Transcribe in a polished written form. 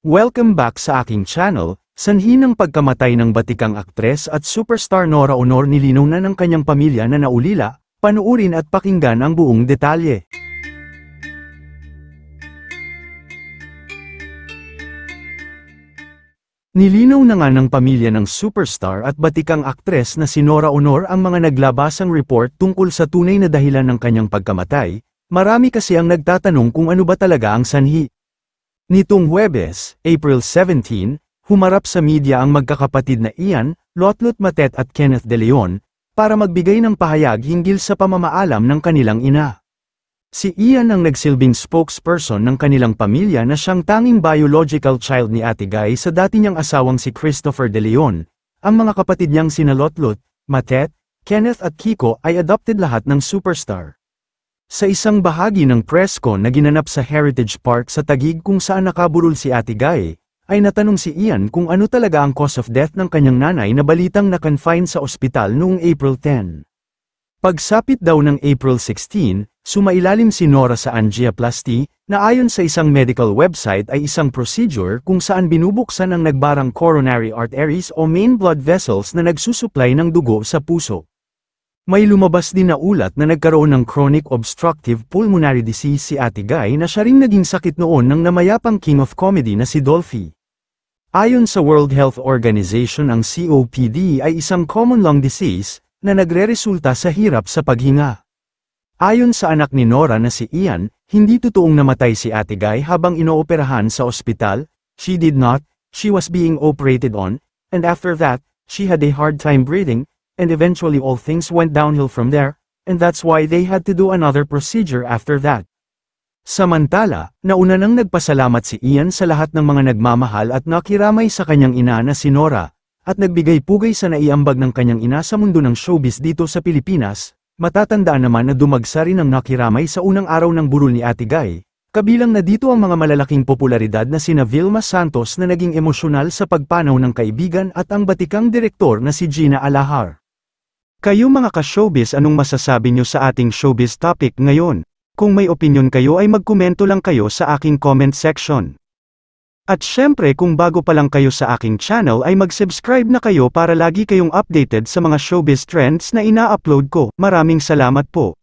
Welcome back sa aking channel. Sanhi ng pagkamatay ng batikang aktres at superstar Nora Aunor nilinaw na ng kanyang pamilya na naulila. Panuurin at pakinggan ang buong detalye. Nilinaw na nga ng pamilya ng superstar at batikang aktres na si Nora Aunor ang mga naglabasang report tungkol sa tunay na dahilan ng kanyang pagkamatay. Marami kasi ang nagtatanong kung ano ba talaga ang sanhi. Nitong Huwebes, April 17, humarap sa media ang magkakapatid na Ian, Lotlot Matet at Kenneth De Leon, para magbigay ng pahayag hinggil sa pamamaalam ng kanilang ina. Si Ian ang nagsilbing spokesperson ng kanilang pamilya na siyang tanging biological child ni Ate Guy sa dati niyang asawang si Christopher De Leon. Ang mga kapatid niyang sina Lotlot, Matet, Kenneth at Kiko ay adopted lahat ng superstar. Sa isang bahagi ng press con na ginanap sa Heritage Park sa Taguig kung saan nakaburol si Ate Guy, ay natanong si Ian kung ano talaga ang cause of death ng kanyang nanay na balitang na-confine sa ospital noong April 10. Pagsapit daw ng April 16, sumailalim si Nora sa angioplasty, na ayon sa isang medical website ay isang procedure kung saan binubuksan ang nagbarang coronary arteries o main blood vessels na nagsusupply ng dugo sa puso. May lumabas din na ulat na nagkaroon ng chronic obstructive pulmonary disease si Ate Guy na siya ring naging sakit noon ng namayapang king of comedy na si Dolphy. Ayon sa World Health Organization ang COPD ay isang common lung disease na nagreresulta sa hirap sa paghinga. Ayon sa anak ni Nora na si Ian, hindi totoong namatay si Ate Guy habang inooperahan sa ospital. She did not, she was being operated on, and after that, she had a hard time breathing, and eventually all things went downhill from there, and that's why they had to do another procedure after that. Samantala, nauna nang nagpasalamat si Ian sa lahat ng mga nagmamahal at nakiramay sa kanyang ina na si Nora, at nagbigay pugay sa naiambag ng kanyang ina sa mundo ng showbiz dito sa Pilipinas. Matatandaan naman na dumagsa rin ang nakiramay sa unang araw ng burol ni Ate Guy, kabilang na dito ang mga malalaking popularidad na sina Vilma Santos na naging emosyonal sa pagpanaw ng kaibigan at ang batikang direktor na si Gina Alahar. Kayo mga ka-showbiz, anong masasabi nyo sa ating showbiz topic ngayon? Kung may opinion kayo ay magkomento lang kayo sa aking comment section. At syempre kung bago pa lang kayo sa aking channel ay mag-subscribe na kayo para lagi kayong updated sa mga showbiz trends na ina-upload ko. Maraming salamat po.